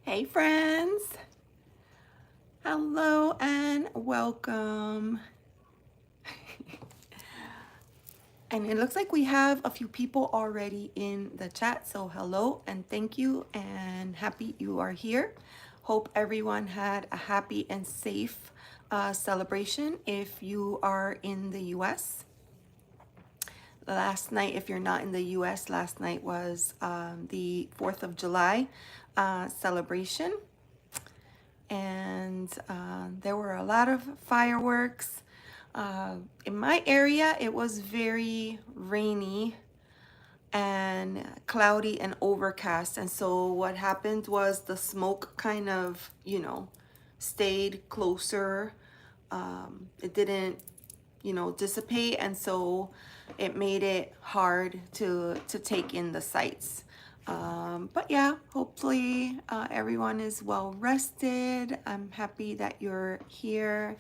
Hey friends, hello and welcome. And it looks like we have a few people already in the chat, so hello and thank you and happy you are here. Hope everyone had a happy and safe celebration if you are in the US. Last night, if you're not in the US, last night was the 4th of July celebration. And there were a lot of fireworks. In my area, it was very rainy and cloudy and overcast. And so what happened was the smoke kind of, stayed closer. It didn't, dissipate. And so it made it hard to take in the sights. But yeah, hopefully everyone is well rested. I'm happy that you're here,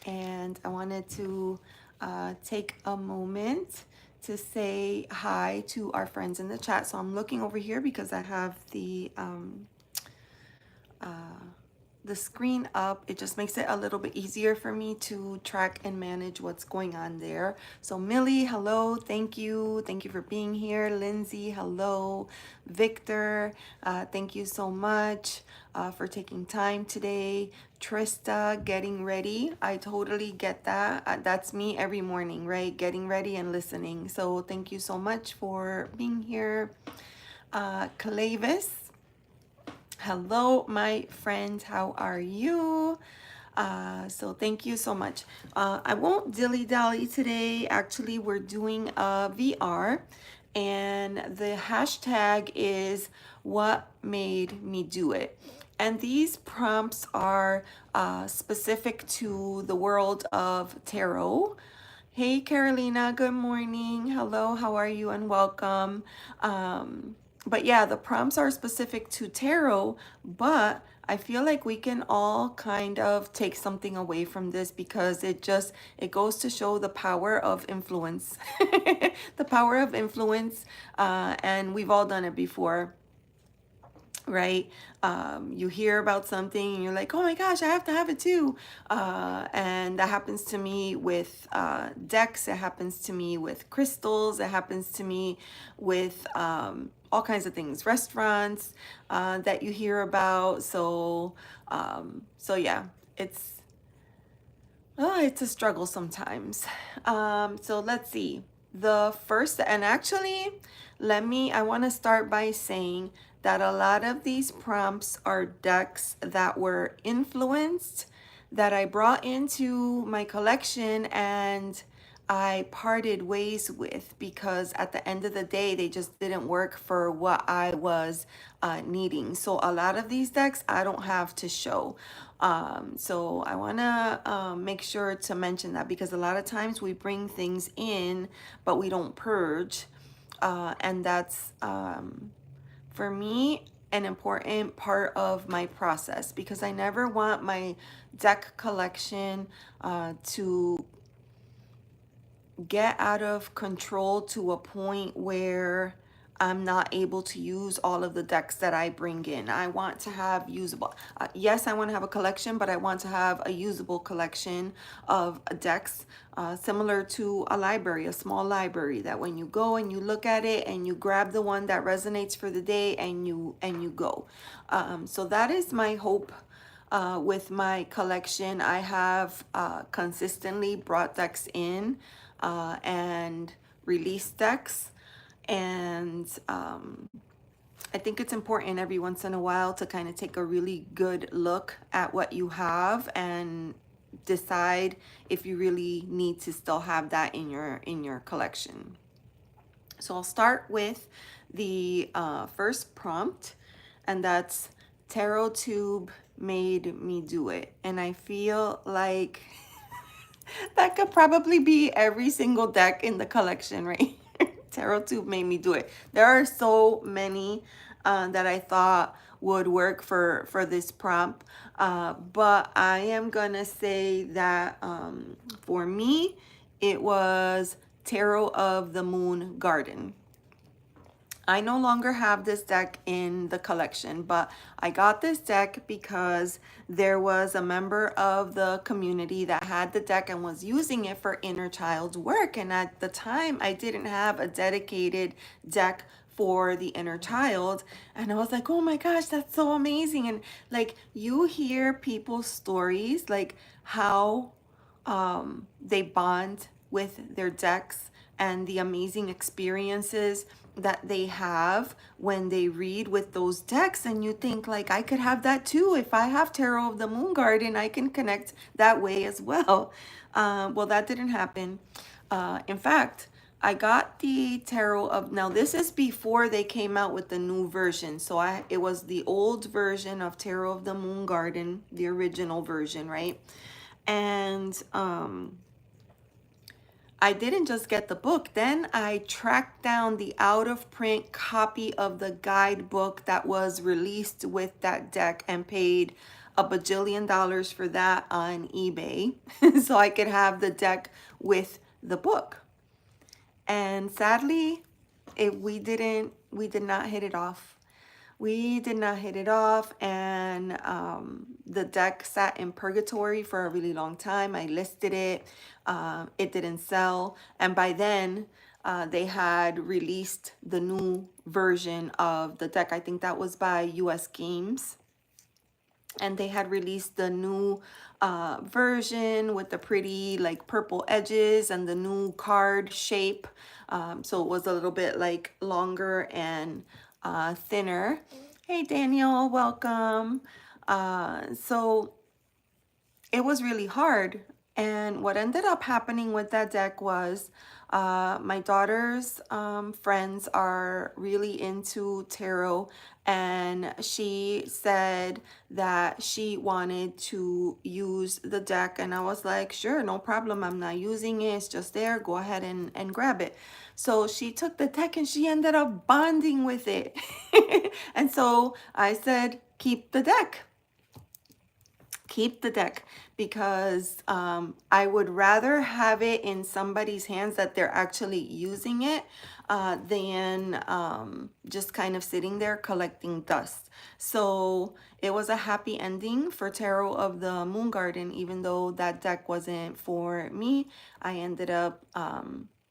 and I wanted to take a moment to say hi to our friends in the chat. So I'm looking over here because I have uh, the screen up. It just makes it a little bit easier for me to track and manage what's going on there. So Millie, hello, thank you for being here. Lindsay, hello. Victor, thank you so much for taking time today. Trista, getting ready. I totally get that. That's me every morning, right? Getting ready and listening. So thank you so much for being here. Clavis, hello, my friend. How are you? So thank you so much. I won't dilly-dally today. Actually, we're doing a VR, and the hashtag is what made me do it. And these prompts are specific to the world of tarot. Hey, Carolina, good morning. Hello, how are you and welcome. But yeah, the prompts are specific to tarot, but I feel like we can all kind of take something away from this because it goes to show the power of influence. The power of influence, and we've all done it before, right? You hear about something and you're like, oh my gosh, I have to have it too. And that happens to me with decks. It happens to me with crystals. It happens to me with all kinds of things, restaurants that you hear about. So yeah, it's it's a struggle sometimes. So let's see. The first, and actually, I want to start by saying that a lot of these prompts are decks that were influenced, that I brought into my collection and I parted ways with because at the end of the day, they just didn't work for what I was needing. So a lot of these decks I don't have to show. So I want to make sure to mention that because a lot of times we bring things in, but we don't purge. And that's, for me, an important part of my process because I never want my deck collection to get out of control to a point where I'm not able to use all of the decks that I bring in. I want to have usable, yes, I want to have a collection, but I want to have a usable collection of decks, similar to a library, a small library, that when you go and you look at it and you grab the one that resonates for the day and you go. So that is my hope with my collection. I have consistently brought decks in and released decks, and I think it's important every once in a while to kind of take a really good look at what you have and decide if you really need to still have that in your collection. So I'll start with the first prompt, and that's Tarot Tube made me do it. And I feel like that could probably be every single deck in the collection, right? Tarot Tube made me do it. There are so many that I thought would work for this prompt, but I am gonna say that for me, it was Tarot of the Moon Garden. I no longer have this deck in the collection, but I got this deck because there was a member of the community that had the deck and was using it for inner child work. And at the time, I didn't have a dedicated deck for the inner child. And I was like, oh my gosh, that's so amazing. And like, you hear people's stories, like how they bond with their decks and the amazing experiences that they have when they read with those decks, and you think like, I could have that too. If I have Tarot of the Moon Garden, I can connect that way as well. Well, that didn't happen. In fact, I got the Tarot of, now this is before they came out with the new version, so it was the old version of Tarot of the Moon Garden, the original version, right? And I didn't just get the book. Then I tracked down the out of print copy of the guidebook that was released with that deck and paid a bajillion dollars for that on eBay so I could have the deck with the book. And sadly, we did not hit it off. We did not hit it off, and the deck sat in purgatory for a really long time. I listed it. It didn't sell. And by then, they had released the new version of the deck. I think that was by US Games. And they had released the new version with the pretty like purple edges and the new card shape. So it was a little bit like longer and thinner. Hey Daniel, welcome. So it was really hard. And what ended up happening with that deck was my daughter's friends are really into tarot, and she said that she wanted to use the deck, and I was like, sure, no problem, I'm not using it, it's just there, go ahead and grab it. So she took the deck and she ended up bonding with it. And so I said, keep the deck. Keep the deck, because I would rather have it in somebody's hands that they're actually using it than just kind of sitting there collecting dust. So it was a happy ending for Tarot of the Moon Garden. Even though that deck wasn't for me, I ended up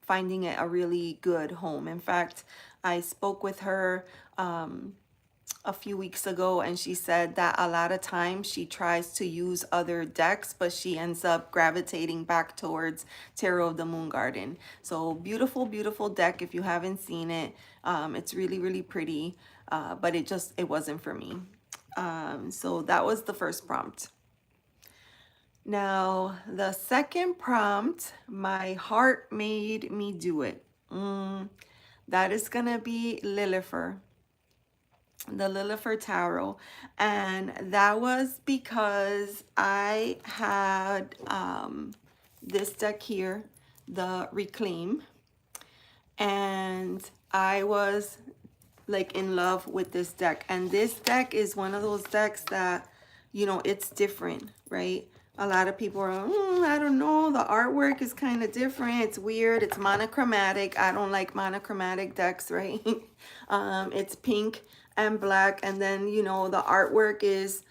finding it a really good home. In fact, I spoke with her a few weeks ago, and she said that a lot of times she tries to use other decks, but she ends up gravitating back towards Tarot of the Moon Garden. So beautiful, beautiful deck. If you haven't seen it, it's really, really pretty, but it wasn't for me. So that was the first prompt. Now, the second prompt, my heart made me do it. That is gonna be Lilifer, the Lilifer Tarot. And that was because I had this deck here, the Reclaim, and I was like in love with this deck. And this deck is one of those decks that, you know, it's different, right? A lot of people are, I don't know, the artwork is kind of different, it's weird, it's monochromatic. I don't like monochromatic decks, right? It's pink and black, and then, you know, the artwork is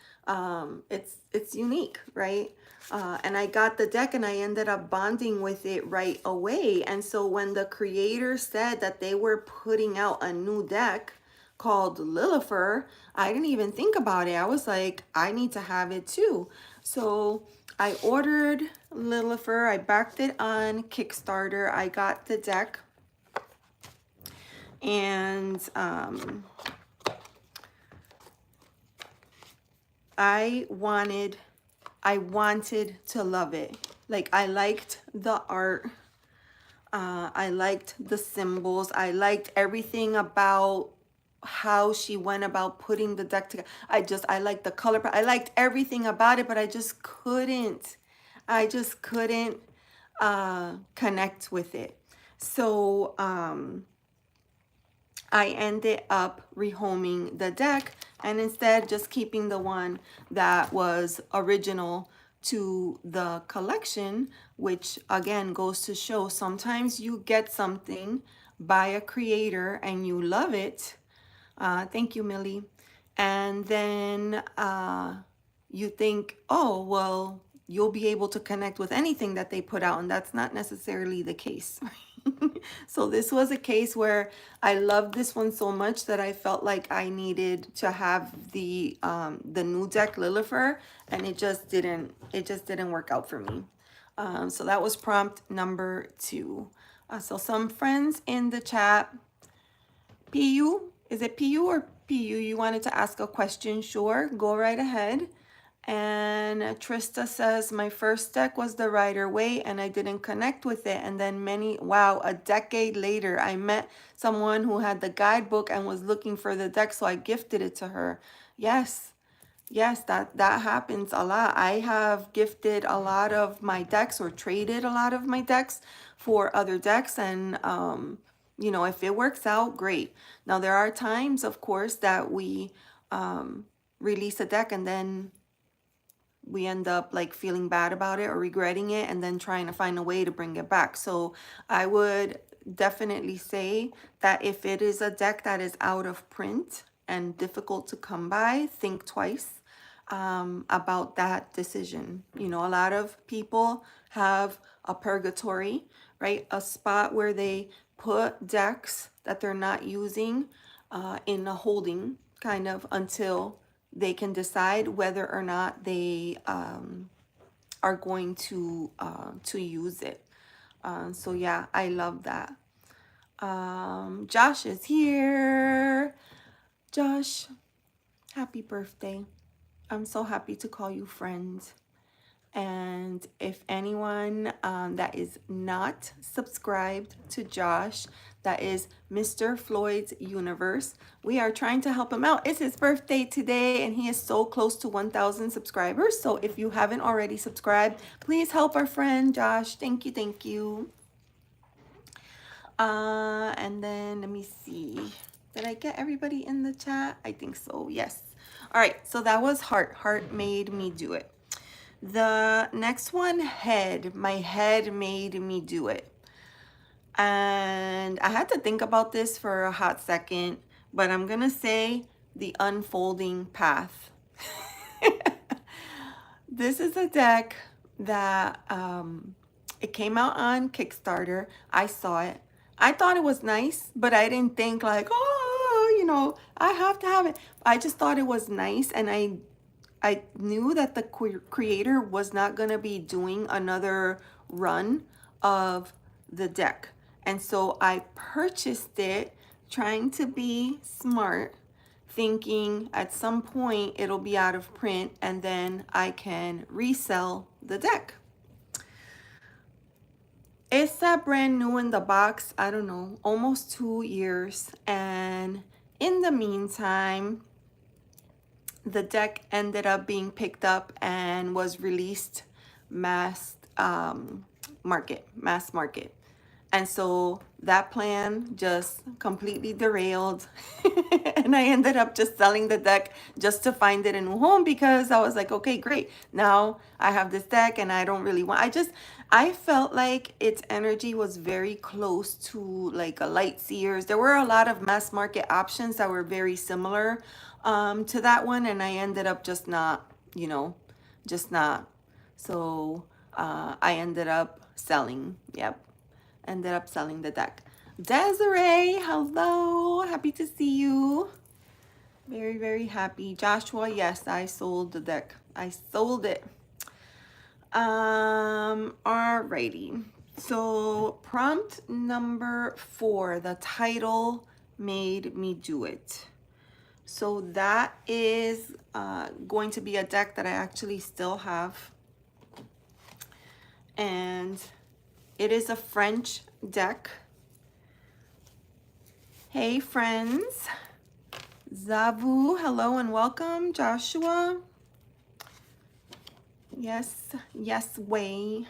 it's unique, right? And I got the deck and I ended up bonding with it right away. And so when the creator said that they were putting out a new deck called Lilifer, I didn't even think about it. I was like, I need to have it too. So I ordered Lilifer. I backed it on Kickstarter. I got the deck, and I wanted to love it. Like, I liked the art. I liked the symbols. I liked everything about how she went about putting the deck together. I liked the color. I liked everything about it, but I just couldn't connect with it. So I ended up rehoming the deck, and instead just keeping the one that was original to the collection, which again goes to show sometimes you get something by a creator and you love it, thank you, Millie, and then you think, oh, well, you'll be able to connect with anything that they put out, and that's not necessarily the case. So this was a case where I loved this one so much that I felt like I needed to have the new deck Lilifer, and it just didn't work out for me. So that was prompt number 2. So some friends in the chat, PU, is it PU or PU? You wanted to ask a question? Sure, go right ahead. And Trista says, my first deck was the Rider Waite and I didn't connect with it. And then a decade later, I met someone who had the guidebook and was looking for the deck, so I gifted it to her. Yes, yes, that happens a lot. I have gifted a lot of my decks or traded a lot of my decks for other decks, and if it works out, great. Now there are times, of course, that we release a deck and then we end up like feeling bad about it or regretting it and then trying to find a way to bring it back. So I would definitely say that if it is a deck that is out of print and difficult to come by, think twice about that decision. A lot of people have a purgatory, right? A spot where they put decks that they're not using in a holding kind of until they can decide whether or not they are going to use it. So yeah, I love that. Josh is here. Josh, happy birthday. I'm so happy to call you friend. And if anyone that is not subscribed to Josh, that is Mr. Floyd's Universe. We are trying to help him out. It's his birthday today, and he is so close to 1,000 subscribers. So if you haven't already subscribed, please help our friend Josh. Thank you, thank you. And then let me see. Did I get everybody in the chat? I think so. Yes. All right. So that was heart. Heart made me do it. The next one, head. My head made me do it. And I had to think about this for a hot second, but I'm going to say the unfolding path. This is a deck that it came out on Kickstarter. I saw it. I thought it was nice, but I didn't think like, I have to have it. I just thought it was nice, and I knew that the creator was not going to be doing another run of the deck. And so I purchased it trying to be smart, thinking at some point it'll be out of print and then I can resell the deck. It's brand new in the box, I don't know, almost 2 years. And in the meantime, the deck ended up being picked up and was released mass market. And so that plan just completely derailed. And I ended up just selling the deck just to find it a new home, because I was like, okay, great. Now I have this deck and I don't really want, I felt like its energy was very close to like a Light Seers. There were a lot of mass market options that were very similar to that one. And I ended up just not. So I ended up selling. Yep. Ended up selling the deck. Desiree, hello. Happy to see you. Very, very happy. Joshua, yes, I sold the deck. I sold it. Alrighty. So prompt number 4, the title made me do it. So that is going to be a deck that I actually still have. And it is a French deck. Hey friends. Zavu, hello and welcome. Joshua. Yes, way.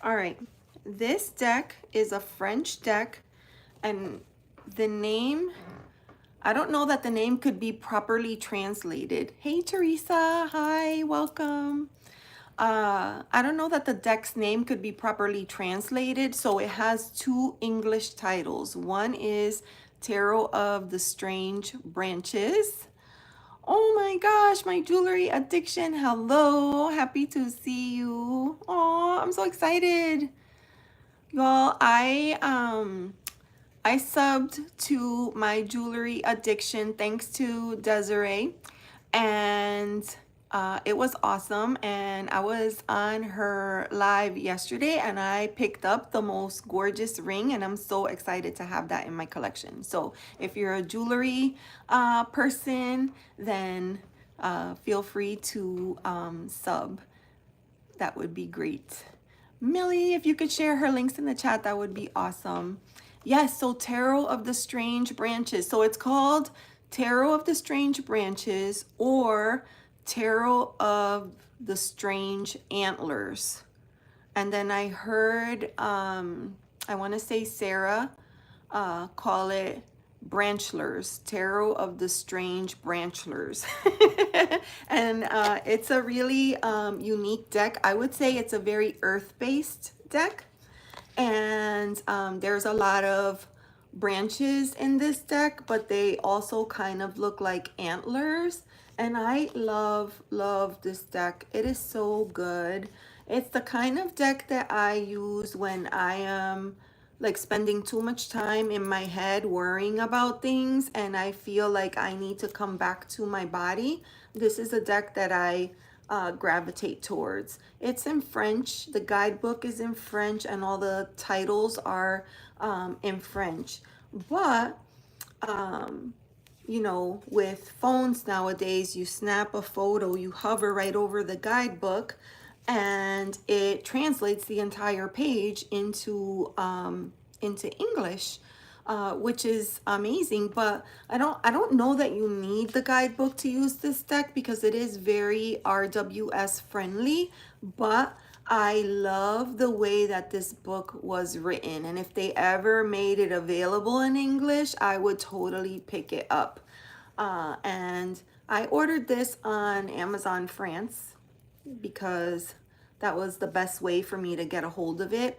All right. This deck is a French deck, and the name, I don't know that the name could be properly translated. Hey Teresa, hi, welcome. I don't know that the deck's name could be properly translated. So it has two English titles. One is Tarot of the Strange Branches. Oh my gosh, my jewelry addiction. Hello, happy to see you. Oh, I'm so excited. Y'all, I subbed to my jewelry addiction thanks to Desiree, and it was awesome. And I was on her live yesterday, and I picked up the most gorgeous ring, and I'm so excited to have that in my collection. So if you're a jewelry person, then feel free to sub. That would be great. Millie, if you could share her links in the chat, that would be awesome. Yes, so Tarot of the Strange Branches. So it's called Tarot of the Strange Branches or Tarot of the Strange Antlers. And then I heard, I want to say Sarah call it Branchlers, Tarot of the Strange Branchlers. And it's a really unique deck. I would say it's a very earth-based deck. And there's a lot of branches in this deck, but they also kind of look like antlers. And I love this deck. It is so good. It's the kind of deck that I use when I am like spending too much time in my head worrying about things and I feel like I need to come back to my body. This is a deck that I gravitate towards. It's in French. The guidebook is in French and all the titles are in French. But you know, with phones nowadays, you snap a photo, you hover right over the guidebook, and it translates the entire page into English, which is amazing. But I don't know that you need the guidebook to use this deck because it is very RWS friendly. But I love the way that this book was written, and if they ever made it available in English, I would totally pick it up. And I ordered this on Amazon France because that was the best way for me to get a hold of it.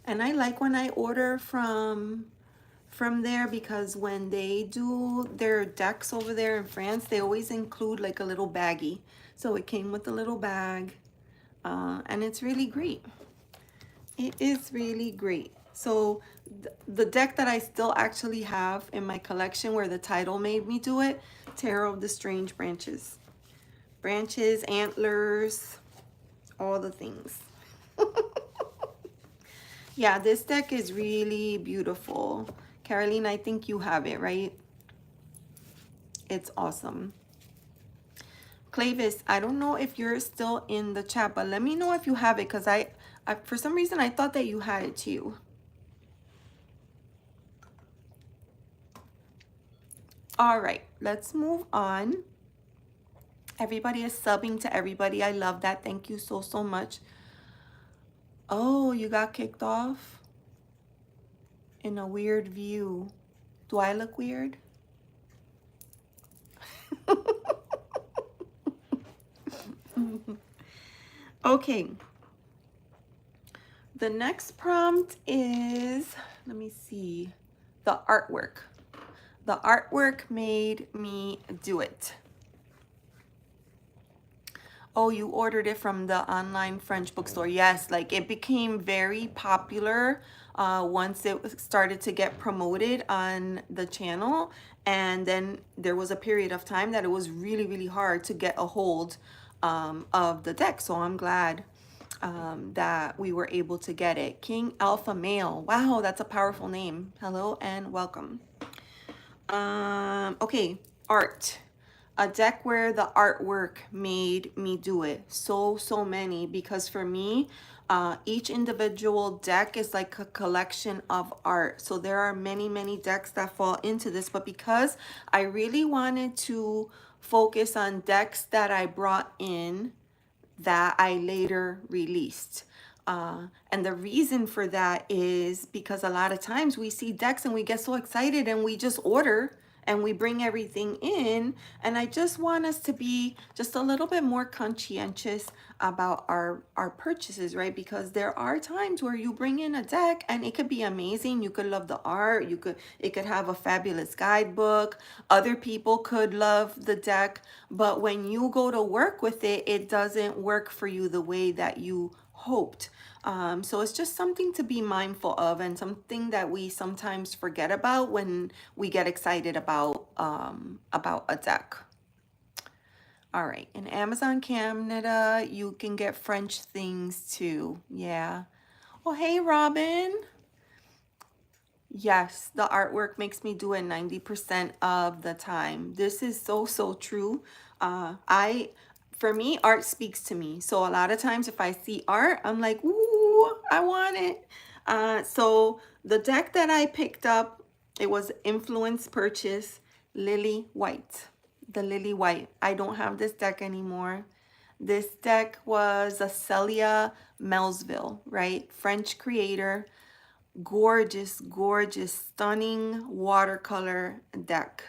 And I like when I order from there because when they do their decks over there in France, they always include like a little baggie. So it came with a little bag, and it's really great. It is really great. So the deck that I still actually have in my collection where the title made me do it, Tarot of the Strange Branches. Branches, antlers, all the things. Yeah, this deck is really beautiful. Caroline, I think you have it, right? It's awesome. Clavis, I don't know if you're still in the chat, but let me know if you have it because I for some reason I thought that you had it too. All right, let's move on. Everybody is subbing to everybody. I love that. Thank you so much. Oh, you got kicked off in a weird view. Do I look weird? Okay. The next prompt is, let me see, the artwork. The artwork made me do it. Oh, you ordered it from the online French bookstore. Yes, like it became very popular once it started to get promoted on the channel. And then there was a period of time that it was really, really hard to get a hold of the deck. So I'm glad that we were able to get it. King Alpha Male. Wow, that's a powerful name. Hello and welcome. Okay, art. A deck where the artwork made me do it. So many, because for me, each individual deck is like a collection of art. So there are many decks that fall into this, but because I really wanted to focus on decks that I brought in that I later released. And the reason for that is because a lot of times we see decks and we get so excited and we just order and we bring everything in. And I just want us to be just a little bit more conscientious about our purchases, right? Because there are times where you bring in a deck and it could be amazing. You could love the art. It could have a fabulous guidebook. Other people could love the deck, but when you go to work with it, it doesn't work for you the way that you hoped. So it's just something to be mindful of, and something that we sometimes forget about when we get excited about a deck. All right, in Amazon Canada, you can get French things too. Yeah. Oh, hey, Robin. Yes, the artwork makes me do it 90% of the time. This is so, so true. For me, art speaks to me. So a lot of times if I see art, I'm like, ooh, I want it. So the deck that I picked up, it was influence purchase, Lily White. The Lily White. I don't have this deck anymore. This deck was a Celia Melville, right? French creator. Gorgeous, gorgeous, stunning watercolor deck.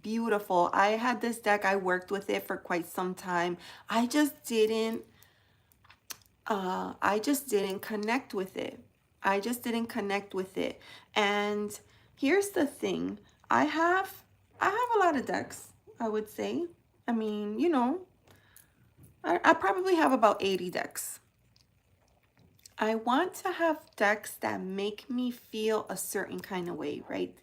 Beautiful. I had this deck. I worked with it for quite some time. I just didn't connect with it. I just didn't connect with it. And here's the thing. I have I have a lot of decks, I would say. I mean, I probably have about 80 decks. I want to have decks that make me feel a certain kind of way, right?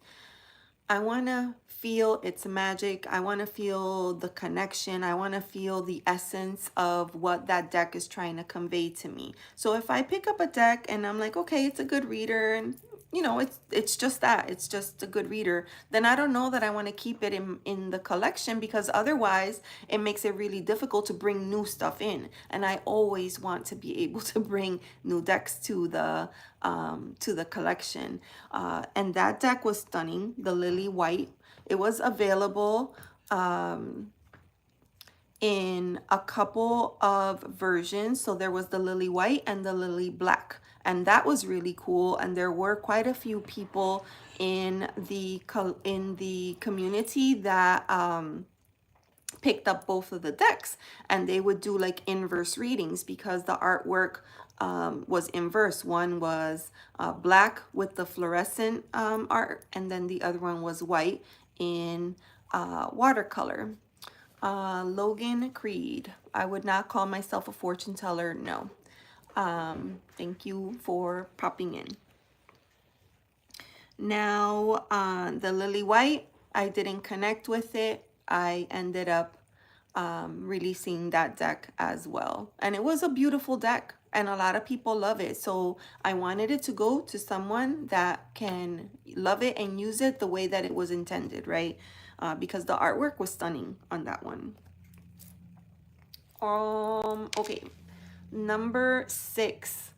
I want to feel its magic. I want to feel the connection. I want to feel the essence of what that deck is trying to convey to me. So if I pick up a deck and I'm like, okay, it's a good reader, and it's just that. It's just a good reader. Then I don't know that I want to keep it in the collection, because otherwise it makes it really difficult to bring new stuff in. And I always want to be able to bring new decks to the collection. And that deck was stunning, the Lily White. It was available in a couple of versions. So there was the Lily White and the Lily Black, and that was really cool. And there were quite a few people in the community that picked up both of the decks, and they would do like inverse readings, because the artwork was inverse. One was black with the fluorescent art, and then the other one was white in watercolor. Logan Creed. I would not call myself a fortune teller, no. Thank you for popping in. Now, the Lily White, I didn't connect with it. I ended up releasing that deck as well. And it was a beautiful deck, and a lot of people love it. So I wanted it to go to someone that can love it and use it the way that it was intended, right? Because the artwork was stunning on that one. Okay, number 6.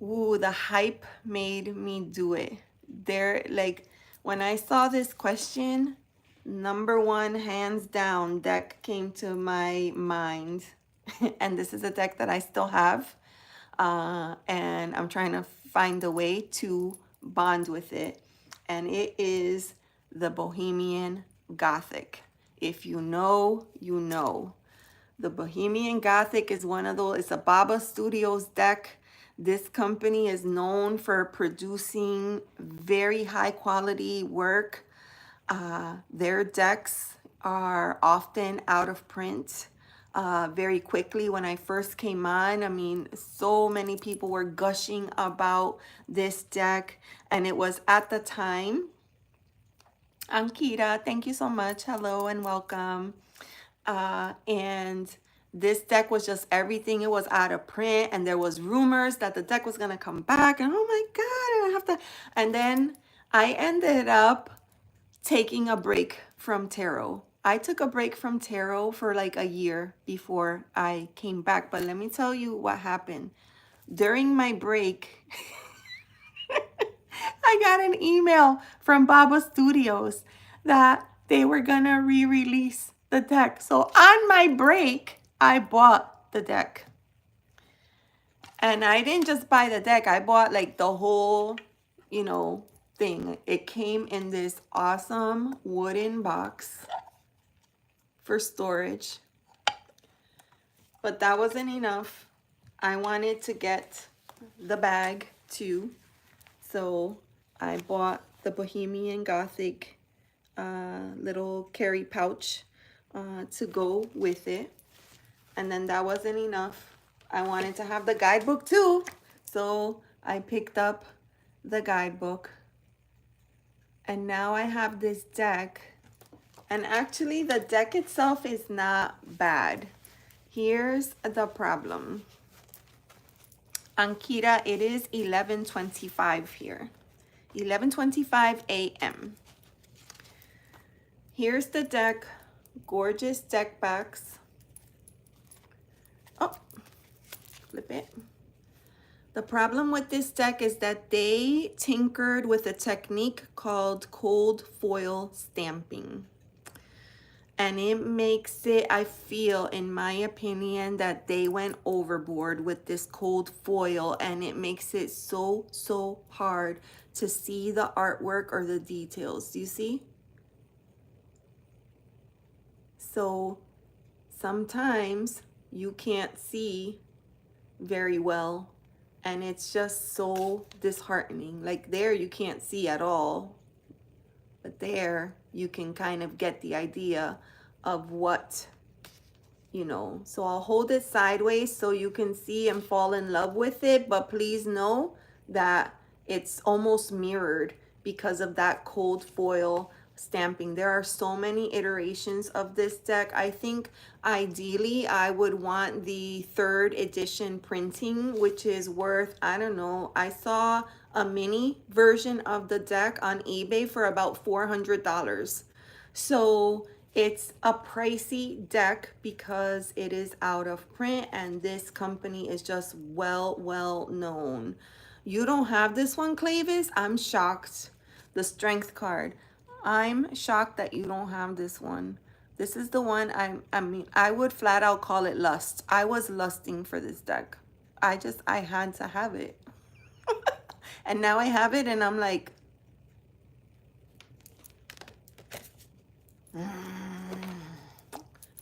Ooh, the hype made me do it. When I saw this question, number 1, hands down, deck came to my mind. And this is a deck that I still have. And I'm trying to find a way to bond with it. And it is the Bohemian Gothic. If you know, you know. The Bohemian Gothic is one of those, it's a Baba Studios deck. This company is known for producing very high quality work. Their decks are often out of print very quickly. When I first came on, I mean, so many people were gushing about this deck, and it was at the time. Ankita, thank you so much. Hello and welcome. And this deck was just everything. It was out of print, and there was rumors that the deck was gonna come back, and oh my God, I have to. And then I ended up taking a break from tarot. I took a break from tarot for like a year before I came back. But let me tell you what happened. During my break, I got an email from Baba Studios that they were gonna re-release the deck. So on my break, I bought the deck. And I didn't just buy the deck. I bought like the whole, thing. It came in this awesome wooden box for storage, but that wasn't enough. I wanted to get the bag too, so I bought the Bohemian Gothic little carry pouch to go with it. And then that wasn't enough. I wanted to have the guidebook too, so I picked up the guidebook. And now I have this deck. And actually the deck itself is not bad. Here's the problem. Ankita, it is 11:25 here. 11:25 a.m. Here's the deck. Gorgeous deck backs. Oh, flip it. The problem with this deck is that they tinkered with a technique called cold foil stamping. And it makes it, I feel, in my opinion, that they went overboard with this cold foil, and it makes it so hard to see the artwork or the details. Do you see? So sometimes you can't see very well, and it's just so disheartening. Like there you can't see at all, but there you can kind of get the idea of what, you know. So I'll hold it sideways so you can see and fall in love with it, but please know that it's almost mirrored because of that cold foil stamping. There are so many iterations of this deck. I think ideally I would want the 3rd edition printing, which is worth, I don't know, I saw a mini version of the deck on eBay for about $400. So it's a pricey deck because it is out of print, and this company is just well known. You don't have this one, Clavis? I'm shocked. The strength card. I'm shocked that you don't have this one. This is the one I mean, I would flat out call it lust. I was lusting for this deck. I had to have it. And now I have it and I'm like,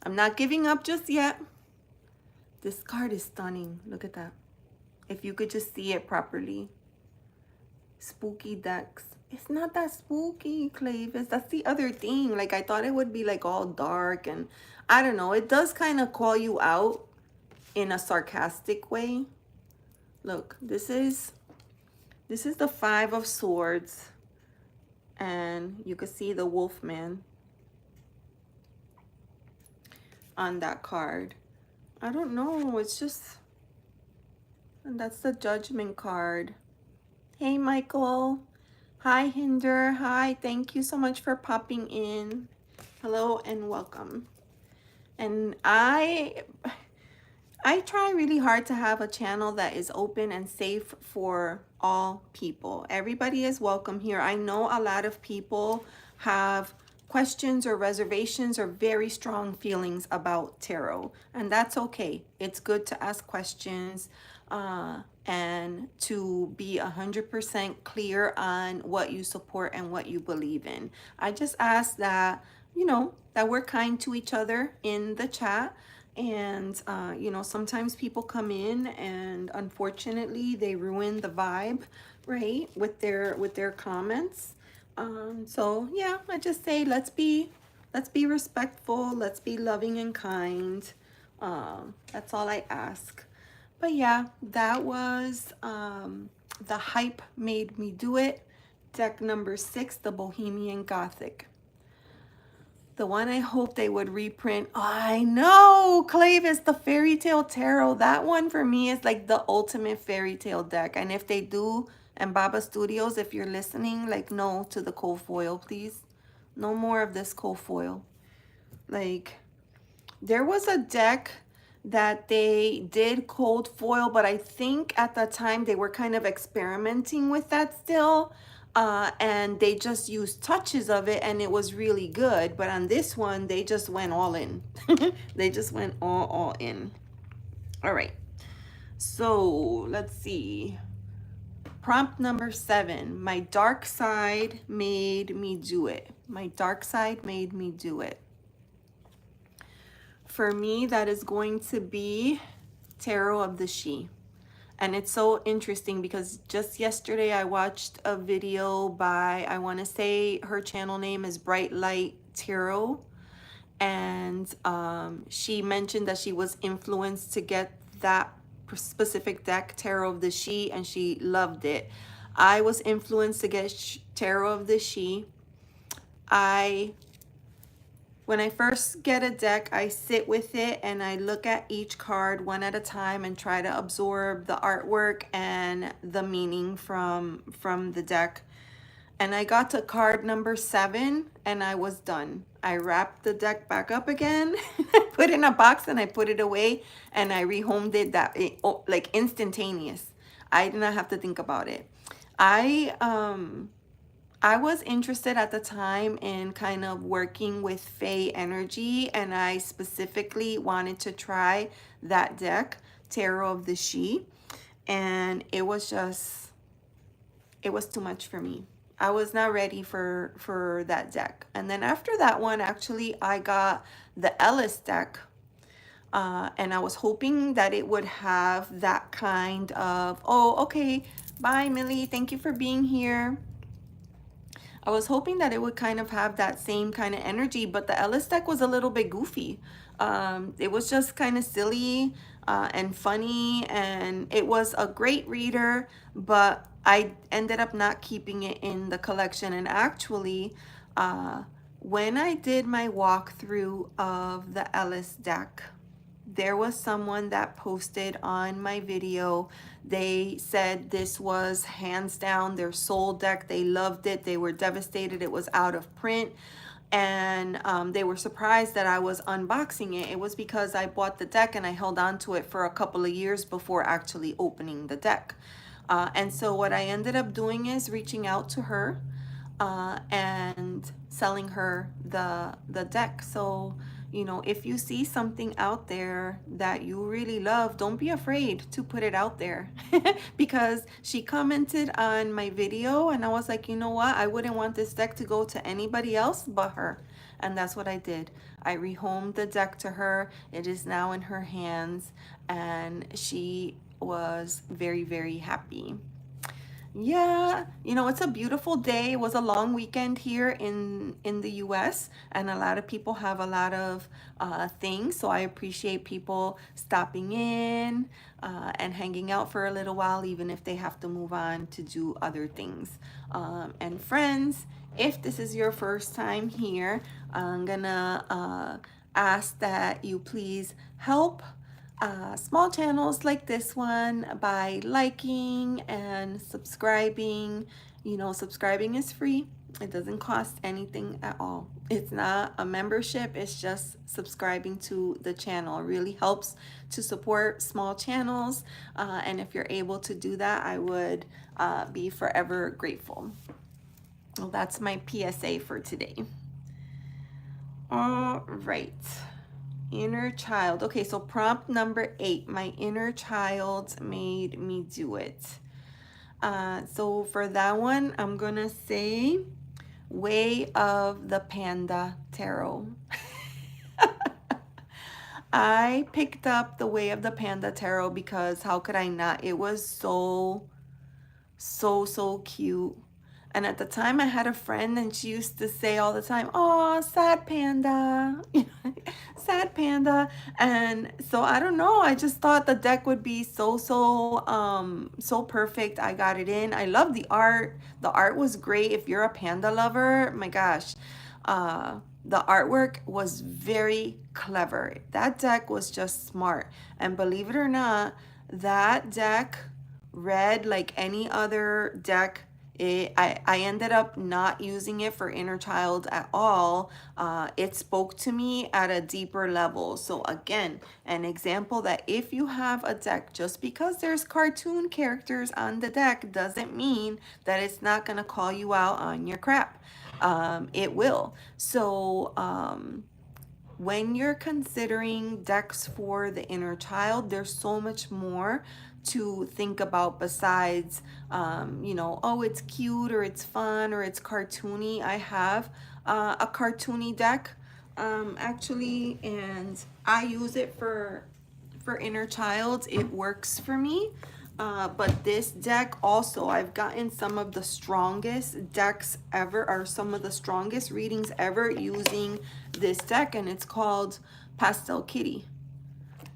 I'm not giving up just yet. This card is stunning. Look at that. If you could just see it properly. Spooky decks. It's not that spooky, Clavis. That's the other thing. Like, I thought it would be like all dark, and I don't know. It does kind of call you out in a sarcastic way. Look, this is the 5 of Swords, and you can see the Wolfman on that card. I don't know. It's just, and that's the Judgment card. Hey, Michael. Hi, Hinder. Hi, thank you so much for popping in. Hello and welcome. And I try really hard to have a channel that is open and safe for all people. Everybody is welcome here. I know a lot of people have questions or reservations or very strong feelings about tarot, and that's okay. It's good to ask questions and to be 100% clear on what you support and what you believe in. I just ask that, you know, that we're kind to each other in the chat. And you know, sometimes people come in and unfortunately they ruin the vibe, right, with their comments. So yeah, I just say let's be respectful, let's be loving and kind. That's all I ask. But yeah, that was The Hype Made Me Do It, deck number 6, the Bohemian Gothic. The one I hope they would reprint. Oh, I know, Clavis, the Fairy Tale Tarot. That one for me is like the ultimate fairy tale deck. And if they do, and Baba Studios, if you're listening, like, no to the cold foil, please. No more of this cold foil. Like, there was a deck that they did cold foil, but I think at the time they were kind of experimenting with that still. And they just used touches of it and it was really good. But on this one, they just went all in. They just went all in. All right. So let's see. Prompt number 7, my dark side made me do it. My dark side made me do it. For me, that is going to be Tarot of the She. And it's so interesting because just yesterday I watched a video by, I want to say her channel name is Bright Light Tarot. And she mentioned that she was influenced to get that specific deck, Tarot of the She, and she loved it. I was influenced to get Tarot of the She. When I first get a deck, I sit with it and I look at each card one at a time and try to absorb the artwork and the meaning from the deck. And I got to card number 7 and I was done. I wrapped the deck back up again, put it in a box and I put it away and I rehomed it like instantaneous. I did not have to think about it. I was interested at the time in kind of working with Fae energy, and I specifically wanted to try that deck, Tarot of the She, and it was too much for me. I was not ready for that deck. And then after that one, actually, I got the Ellis deck, and I was hoping that it would have that kind of, oh, okay, bye, Millie, thank you for being here. I was hoping that it would kind of have that same kind of energy, but the Ellis deck was a little bit goofy. It was just kind of silly and funny, and it was a great reader, but I ended up not keeping it in the collection. And actually, when I did my walkthrough of the Ellis deck, there was someone that posted on my video. They said this was hands down their soul deck. They loved it. They were devastated it was out of print. And they were surprised that I was unboxing it. It was because I bought the deck and I held on to it for a couple of years before actually opening the deck. And so what I ended up doing is reaching out to her and selling her the deck. So, you know, if you see something out there that you really love, don't be afraid to put it out there. Because she commented on my video and I was like, you know what? I wouldn't want this deck to go to anybody else but her. And that's what I did. I rehomed the deck to her. It is now in her hands and she was very, very happy. Yeah, you know, it's a beautiful day. It was a long weekend here in the US, and a lot of people have a lot of things. So I appreciate people stopping in and hanging out for a little while, even if they have to move on to do other things. And friends, if this is your first time here, I'm gonna ask that you please help small channels like this one by liking and subscribing. You know, subscribing is free. It doesn't cost anything at all. It's not a membership. It's just subscribing to the channel. It really helps to support small channels. And if you're able to do that, I would be forever grateful. Well, that's my PSA for today. All right. Inner child. Okay, so prompt number 8, my inner child made me do it. So for that one, I'm gonna say Way of the Panda Tarot. I picked up the Way of the Panda Tarot because how could I not? It was so cute. And at the time I had a friend and she used to say all the time, "Oh, sad panda," sad panda. And so I don't know, I just thought the deck would be so perfect. I got it in. I love the art. The art was great. If you're a panda lover, my gosh, the artwork was very clever. That deck was just smart. And believe it or not, that deck read like any other deck. I ended up not using it for inner child at all. It spoke to me at a deeper level. So again, an example that if you have a deck, just because there's cartoon characters on the deck doesn't mean that it's not going to call you out on your crap. It will. So when you're considering decks for the inner child, there's so much more to think about besides, you know, oh, it's cute or it's fun or it's cartoony. I have a cartoony deck actually, and I use it for inner child. It works for me. But this deck also, I've gotten some of the strongest decks ever, or some of the strongest readings ever using this deck, and it's called Pastel Kitty.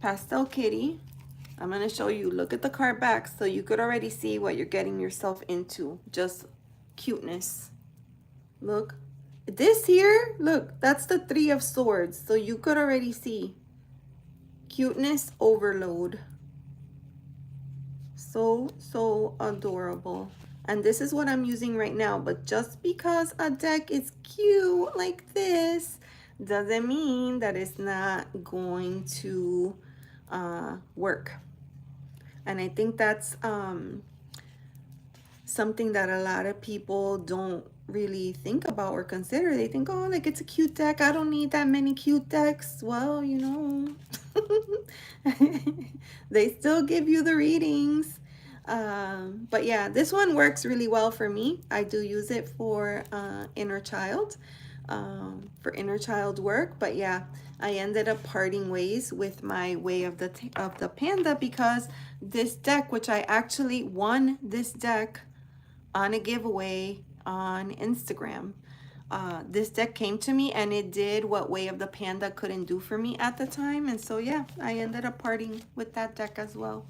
Pastel Kitty. I'm going to show you. Look at the card back so you could already see what you're getting yourself into. Just cuteness. Look. This here, look, that's the Three of Swords. So you could already see cuteness overload. So adorable. And this is what I'm using right now. But just because a deck is cute like this doesn't mean that it's not going to work. And I think that's something that a lot of people don't really think about or consider. They think, oh, like, it's a cute deck, I don't need that many cute decks. Well, you know, they still give you the readings. But yeah, this one works really well for me. I do use it for inner child, work. But yeah, I ended up parting ways with my Way of the Panda, because this deck, which I actually won this deck on a giveaway on Instagram. This deck came to me and it did what Way of the Panda couldn't do for me at the time. And so yeah, I ended up parting with that deck as well.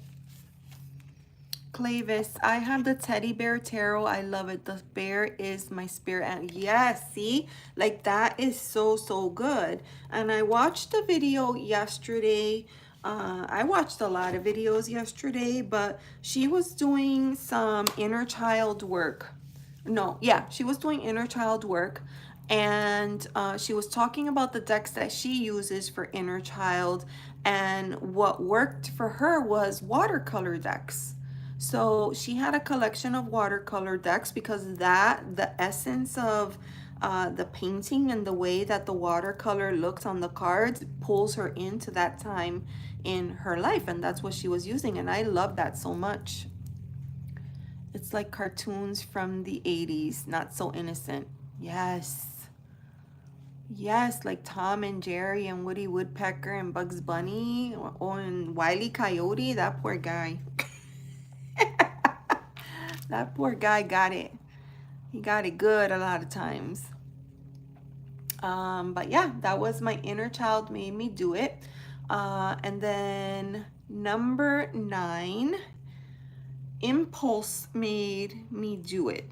Clavis, I have the Teddy Bear Tarot. I love it. The bear is my spirit. And yes, see, like, that is so good. And I watched a video yesterday. I watched a lot of videos yesterday, but she was doing some inner child work. No, yeah, she was doing inner child work. And she was talking about the decks that she uses for inner child. And what worked for her was watercolor decks. So she had a collection of watercolor decks, because the essence of the painting and the way that the watercolor looks on the cards pulls her into that time in her life, and that's what she was using, and I love that so much. It's like cartoons from the 80s, not so innocent. Yes, like Tom and Jerry and Woody Woodpecker and Bugs Bunny, and Wile E. Coyote. That poor guy. That poor guy got it. He got it good a lot of times. But yeah, that was my inner child made me do it. And then number 9, impulse made me do it.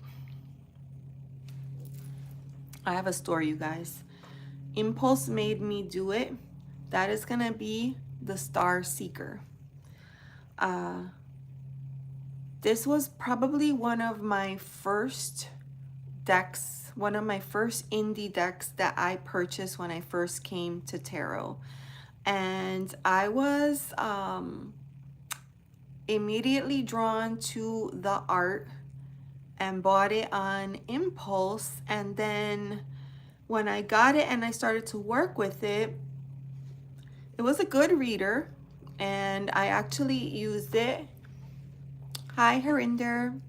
I have a story, you guys. Impulse made me do it. That is gonna be the Star Seeker. This was probably one of my first decks, one of my first indie decks that I purchased when I first came to tarot. And I was immediately drawn to the art and bought it on impulse. And then when I got it and I started to work with it, it was a good reader, and I actually used it. Hi, Harinder.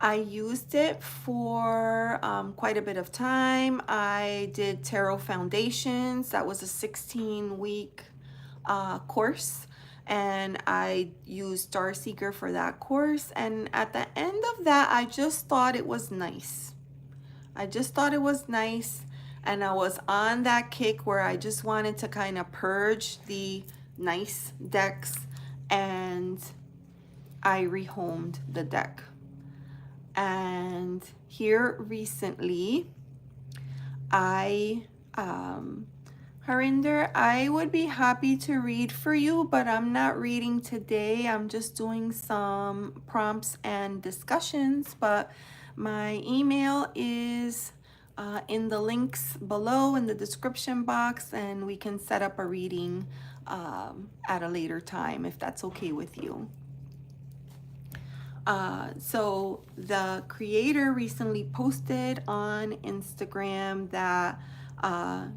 I used it for quite a bit of time. I did Tarot Foundations. That was a 16-week course, and I used Star Seeker for that course. And at the end of that, I just thought it was nice. And I was on that kick where I just wanted to kind of purge the nice decks, and I rehomed the deck. And here recently, Harinder, I would be happy to read for you, but I'm not reading today. I'm just doing some prompts and discussions, but my email is in the links below in the description box, and we can set up a reading at a later time if that's okay with you. So the creator recently posted on Instagram that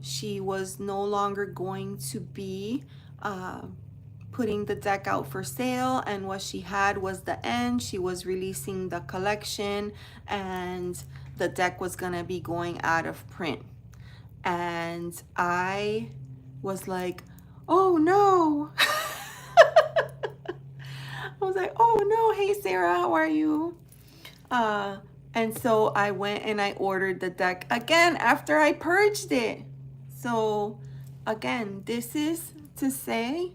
she was no longer going to be putting the deck out for sale, and what she had was the end. She was releasing the collection, and the deck was gonna be going out of print. And I was like, oh no. I was like, oh no, hey Sarah, how are you? Uh, and so I went and I ordered the deck again after I purged it. So again, this is to say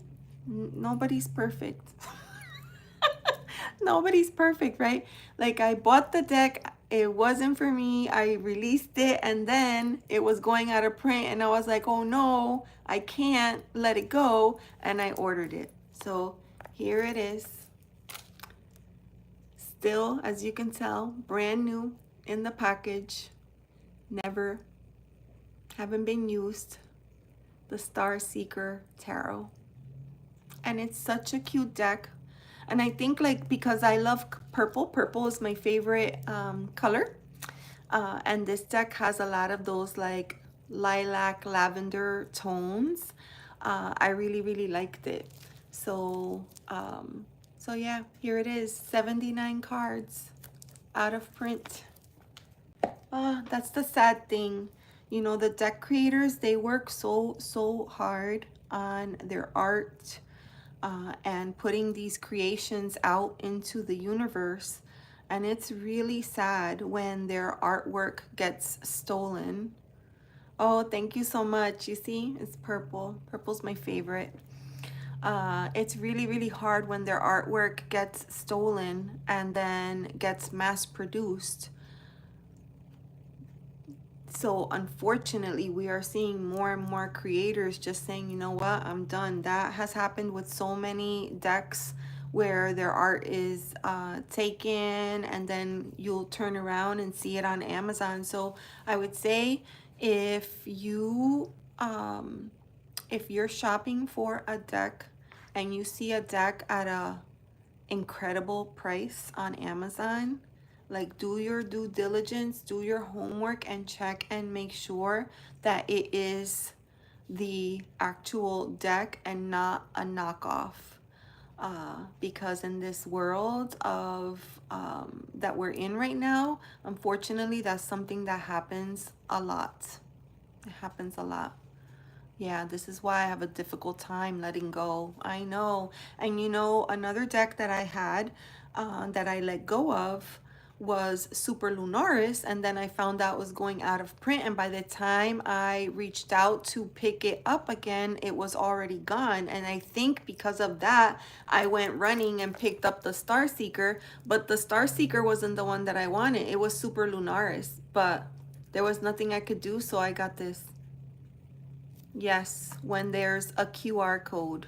nobody's perfect. Nobody's perfect, right? Like I bought the deck, it wasn't for me. I released it and then it was going out of print and I was like, "Oh no, I can't let it go." And I ordered it. So here it is. Still, as you can tell, brand new in the package. Never, haven't been used. The Star Seeker Tarot. And it's such a cute deck. And I think like because I love purple, purple is my favorite color. And this deck has a lot of those like lilac, lavender tones. I really, really liked it. So, so yeah, here it is, 79 cards out of print. That's the sad thing. You know, the deck creators, they work so hard on their art and putting these creations out into the universe. And it's really sad when their artwork gets stolen. Oh, thank you so much. You see, it's purple. Purple's my favorite. It's really, really hard when their artwork gets stolen and then gets mass produced. So unfortunately, we are seeing more and more creators just saying, you know what, I'm done. That has happened with so many decks where their art is taken and then you'll turn around and see it on Amazon. So I would say if you if you're shopping for a deck and you see a deck at a incredible price on Amazon, like do your due diligence, do your homework and check and make sure that it is the actual deck and not a knockoff. Because in this world of that we're in right now, unfortunately, that's something that happens a lot. It happens a lot. Yeah, this is why I have a difficult time letting go. I know. And you know, another deck that I had that I let go of was Super Lunaris, and then I found out it was going out of print. And by the time I reached out to pick it up again, it was already gone. And I think because of that, I went running and picked up the Star Seeker, but the Star Seeker wasn't the one that I wanted. It was Super Lunaris, but there was nothing I could do, so I got this. Yes, when there's a QR code.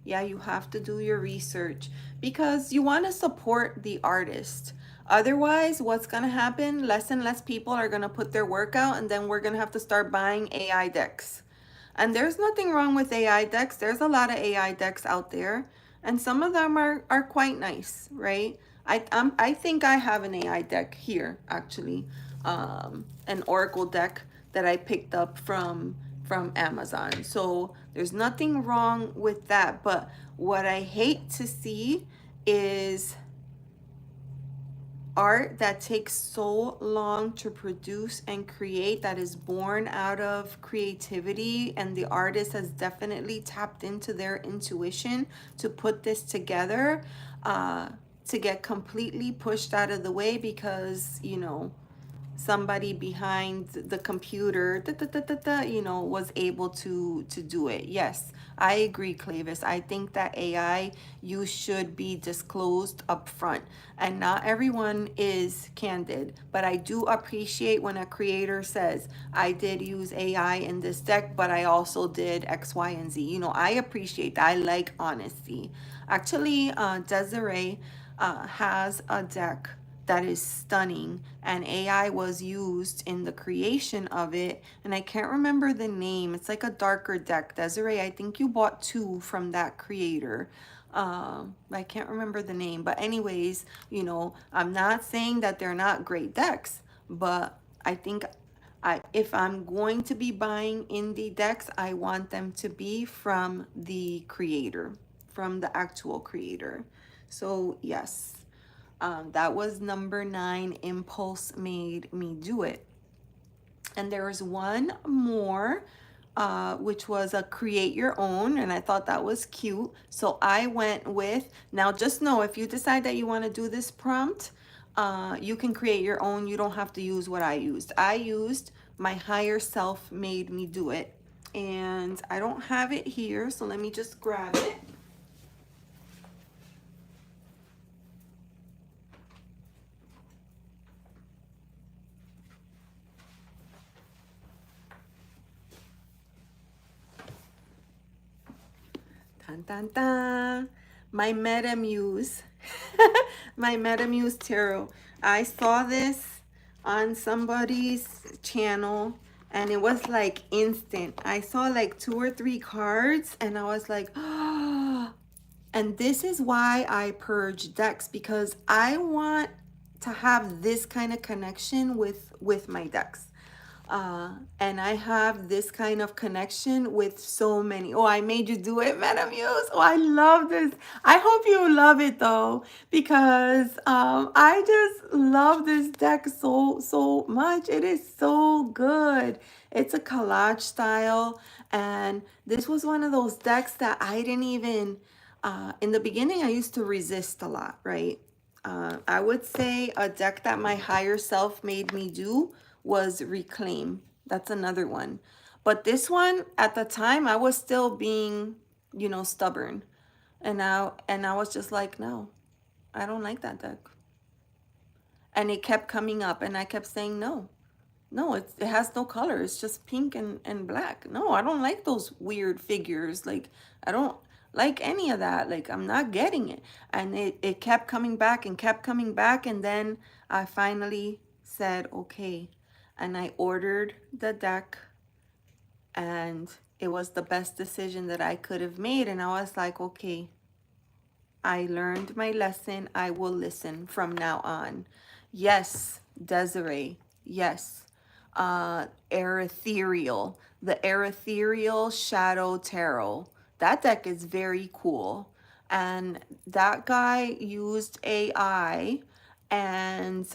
Yeah, you have to do your research because you want to support the artist. Otherwise, what's going to happen? Less and less people are going to put their work out, and then we're going to have to start buying AI decks. And there's nothing wrong with AI decks. There's a lot of AI decks out there, and some of them are quite nice, right? I think I have an AI deck here, actually, an Oracle deck that I picked up from Amazon. So there's nothing wrong with that. But what I hate to see is art that takes so long to produce and create, that is born out of creativity, and the artist has definitely tapped into their intuition to put this together, to get completely pushed out of the way because, you know, somebody behind the computer, you know, was able to do it. Yes, I agree, Clavis. I think that AI, you should be disclosed up front, and not everyone is candid, but I do appreciate when a creator says, I did use AI in this deck, but I also did X, Y, and Z. You know, I appreciate that. I like honesty. Actually, Desiree has a deck that is stunning, and AI was used in the creation of it, and I can't remember the name. It's like a darker deck. Desiree, I think you bought two from that creator. I can't remember the name, but anyways, you know, I'm not saying that they're not great decks, but I think if I'm going to be buying indie decks, I want them to be from the creator, from the actual creator. So yes, that was number 9. Impulse made me do it. And there was one more, which was a create your own, and I thought that was cute. So I went with, now just know if you decide that you want to do this prompt, you can create your own. You don't have to use what I used. I used my higher self made me do it. And I don't have it here, so let me just grab it. Dun, dun, dun. My Metamuse. My Metamuse Tarot. I saw this on somebody's channel and it was like instant. I saw like 2 or 3 cards and I was like, oh. And this is why I purge decks, because I want to have this kind of connection with my decks. And I have this kind of connection with so many. Oh, I made you do it, Metamuse. Oh, I love this. I hope you love it though, because I just love this deck so much. It is so good. It's a collage style, and this was one of those decks that I didn't even. In the beginning, I used to resist a lot, right? I would say a deck that my higher self made me do was Reclaim. That's another one. But this one, at the time, I was still being, stubborn. And I was just like, no, I don't like that deck. And it kept coming up and I kept saying no. No, it has no color. It's just pink and black. No, I don't like those weird figures. Like, I don't like any of that. Like, I'm not getting it. And it kept coming back and kept coming back. And then I finally said, okay. And I ordered the deck. And it was the best decision that I could have made. And I was like, okay, I learned my lesson. I will listen from now on. Yes, Desiree. Yes. Ethereal. The Ethereal Shadow Tarot. That deck is very cool. And that guy used AI and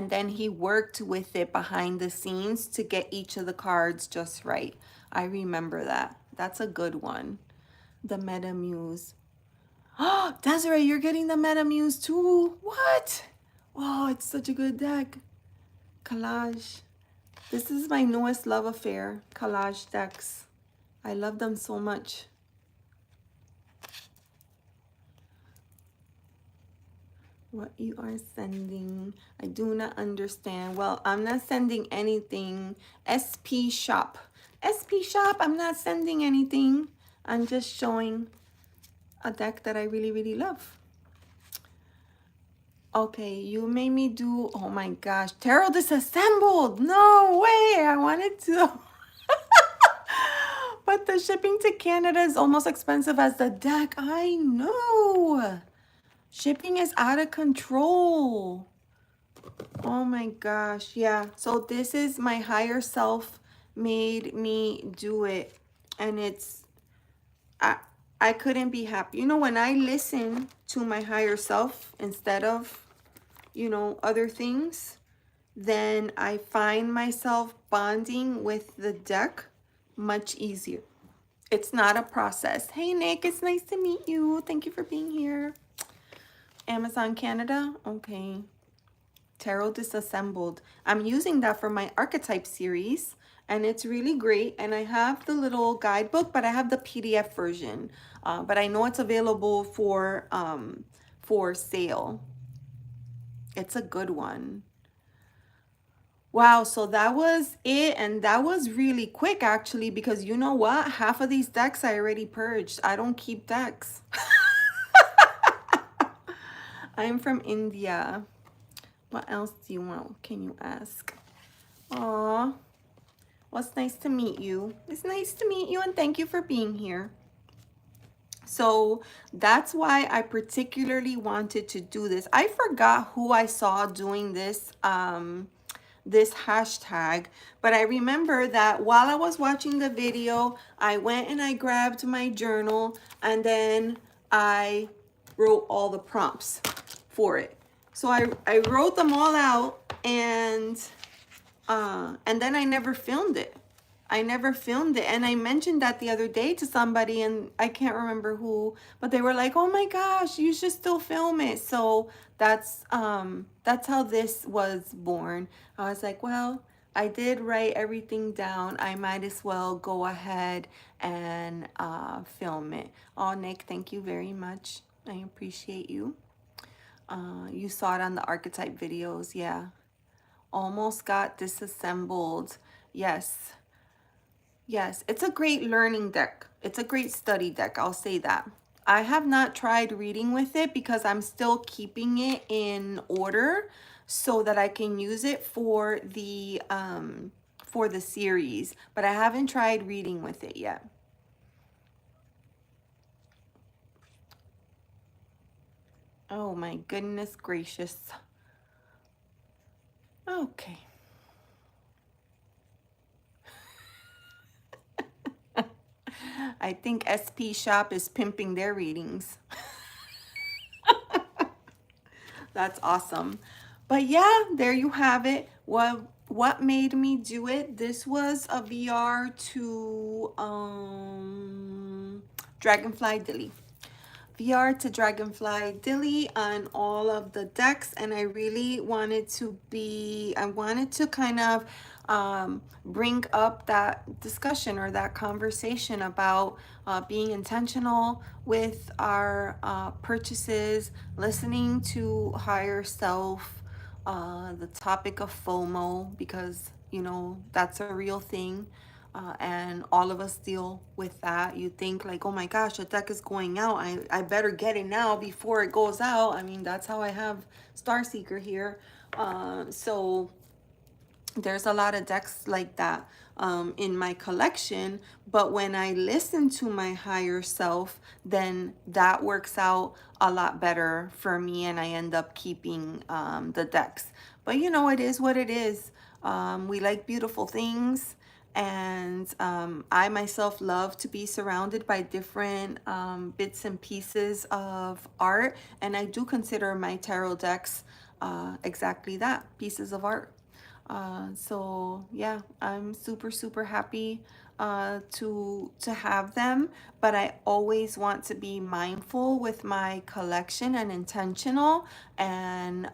then he worked with it behind the scenes to get each of the cards just right. I remember that. That's a good one. The Metamuse. Oh, Desiree, you're getting the Metamuse too. What? Oh, it's such a good deck. Collage. This is my newest love affair. Collage decks. I love them so much. What you are sending, I do not understand. Well, I'm not sending anything. SP Shop. SP Shop, I'm not sending anything. I'm just showing a deck that I really love. Okay, you made me do, oh my gosh, Tarot Disassembled. No way, I wanted to. But the shipping to Canada is almost expensive as the deck. I know. Shipping is out of control. Oh my gosh, yeah. So this is my higher self made me do it. And I couldn't be happy. You know, when I listen to my higher self instead of, other things, then I find myself bonding with the deck much easier. It's not a process. Hey, Nick, it's nice to meet you. Thank you for being here. Amazon Canada. Okay. Tarot Disassembled. I'm using that for my archetype series and it's really great. And I have the little guidebook, but I have the PDF version. But I know it's available for sale. It's a good one. Wow, so that was it. And that was really quick actually, because you know what? Half of these decks I already purged. I don't keep decks. I'm from India. What else do you want? Can you ask? Aw. Well, it's nice to meet you. It's nice to meet you and thank you for being here. So that's why I particularly wanted to do this. I forgot who I saw doing this this hashtag. But I remember that while I was watching the video, I went and I grabbed my journal and then I wrote all the prompts for it. So I wrote them all out, and then I never filmed it. I never filmed it. And I mentioned that the other day to somebody, and I can't remember who, but they were like, "Oh my gosh, you should still film it." So that's how this was born. I was like, well, I did write everything down. I might as well go ahead and film it. Oh, Nick, thank you very much. I appreciate you. You saw it on the archetype videos, yeah. Almost got disassembled. Yes. Yes, it's a great learning deck. It's a great study deck, I'll say that. I have not tried reading with it because I'm still keeping it in order so that I can use it for the series, but I haven't tried reading with it yet. Oh my goodness gracious. Okay. I think SP Shop is pimping their readings. That's awesome. But yeah, there you have it. What made me do it? This was a VR to Dragonfly Dilly. VR to Dragonfly Dilly on all of the decks, and I really wanted to I wanted to kind of bring up that discussion or that conversation about being intentional with our purchases, listening to higher self, the topic of FOMO, because you know that's a real thing. And all of us deal with that. You think like, oh my gosh, the deck is going out. I better get it now before it goes out. I mean, that's how I have Starseeker here. So there's a lot of decks like that in my collection, but when I listen to my higher self, then that works out a lot better for me, and I end up keeping the decks. But you know, it is what it is. We like beautiful things, and I myself love to be surrounded by different bits and pieces of art, and I do consider my tarot decks exactly that, pieces of art. So yeah, I'm super happy to have them, but I always want to be mindful with my collection and intentional, and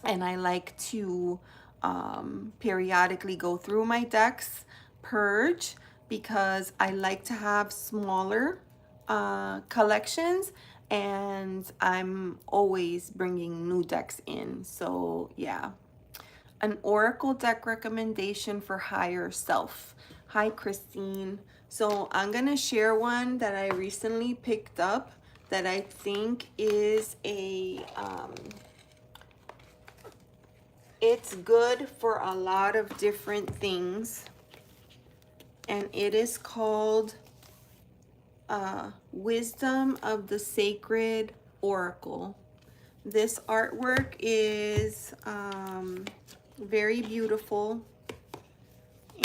I like to periodically go through my decks, purge, because I like to have smaller collections, and I'm always bringing new decks in. So yeah. An oracle deck recommendation for higher self. Hi, Christine. So I'm going to share one that I recently picked up that I think is it's good for a lot of different things. And it is called Wisdom of the Sacred Oracle. This artwork is very beautiful,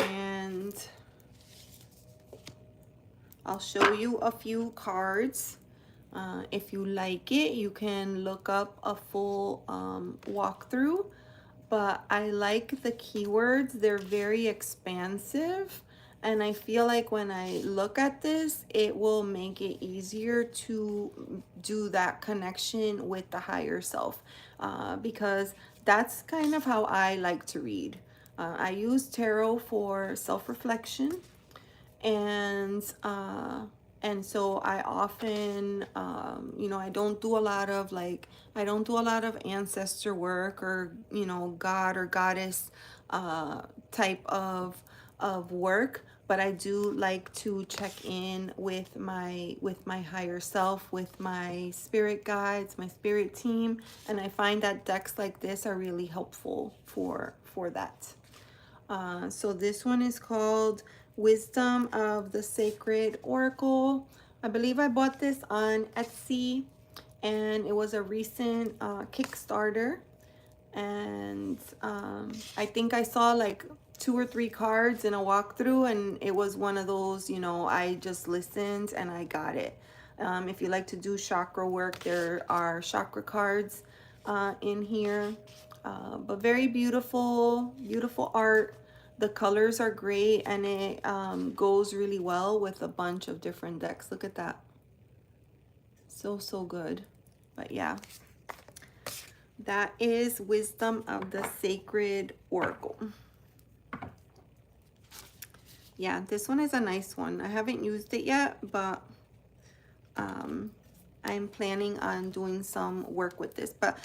and I'll show you a few cards. If you like it, you can look up a full walkthrough, but I like the keywords. They're very expansive, and I feel like when I look at this, it will make it easier to do that connection with the higher self, because that's kind of how I like to read. I use tarot for self-reflection, and so I often you know, I don't do a lot of ancestor work, or you know, god or goddess type of work, but I do like to check in with my higher self, with my spirit guides, my spirit team, and I find that decks like this are really helpful for that. So this one is called Wisdom of the Sacred Oracle. I believe I bought this on Etsy, and it was a recent Kickstarter. And I think I saw like 2 or 3 cards in a walkthrough, and it was one of those, you know, I just listened and I got it. If you like to do chakra work, there are chakra cards in here. But very beautiful, beautiful art. The colors are great, and it goes really well with a bunch of different decks. Look at that. So, so good. But yeah, that is Wisdom of the Sacred Oracle. Yeah, this one is a nice one. I haven't used it yet, but I'm planning on doing some work with this. But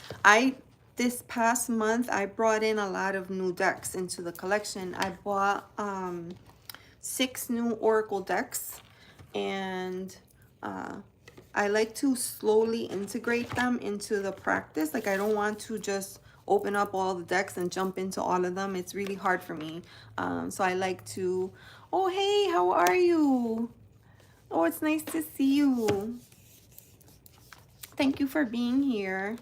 this past month, I brought in a lot of new decks into the collection. I bought 6 new Oracle decks, and I like to slowly integrate them into the practice. Like, I don't want to just open up all the decks and jump into all of them. It's really hard for me. So I like to, oh, hey, how are you? Oh, it's nice to see you. Thank you for being here.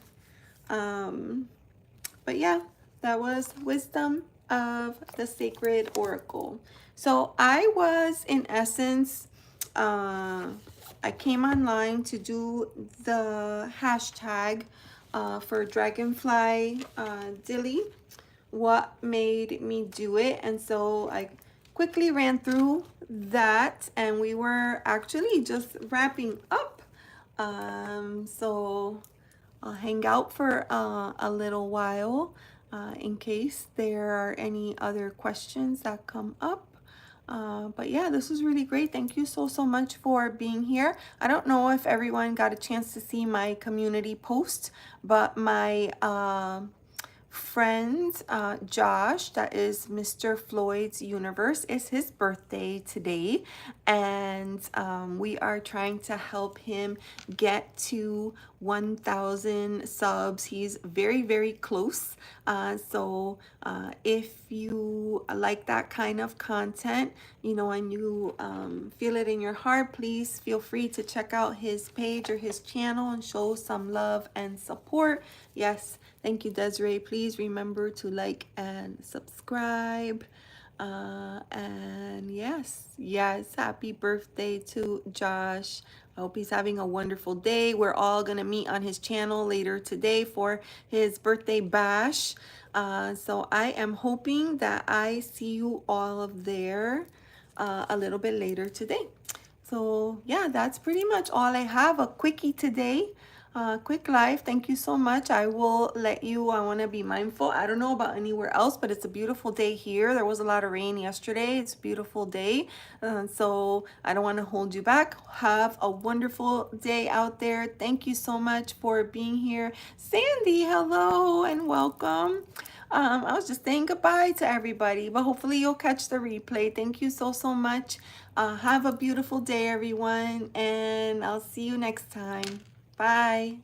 But yeah, that was Wisdom of the Sacred Oracle. So I was, in essence, I came online to do the hashtag for Dragonfly Dilly. What made me do it? And so I quickly ran through that, and we were actually just wrapping up. So I'll hang out for a little while in case there are any other questions that come up. But yeah, this was really great. Thank you so, so much for being here. I don't know if everyone got a chance to see my community post, but my friend Josh, that is Mr. Floyd's Universe, is his birthday today, and we are trying to help him get to 1,000 subs. He's very, very close. So if you like that kind of content, you know, and you feel it in your heart, please feel free to check out his page or his channel and show some love and support. Yes, thank you, Desiree. Please remember to like and subscribe. And yes, happy birthday to Josh. I hope he's having a wonderful day. We're all gonna meet on his channel later today for his birthday bash. So I am hoping that I see you all there a little bit later today. So yeah, that's pretty much all I have. A quickie today. Quick live. Thank you so much. I will let you, I want to be mindful. I don't know about anywhere else, but it's a beautiful day here. There was a lot of rain yesterday. It's a beautiful day. So I don't want to hold you back. Have a wonderful day out there. Thank you so much for being here. Sandy, hello and welcome. I was just saying goodbye to everybody, but hopefully you'll catch the replay. Thank you so, so much. Have a beautiful day, everyone, and I'll see you next time. Bye.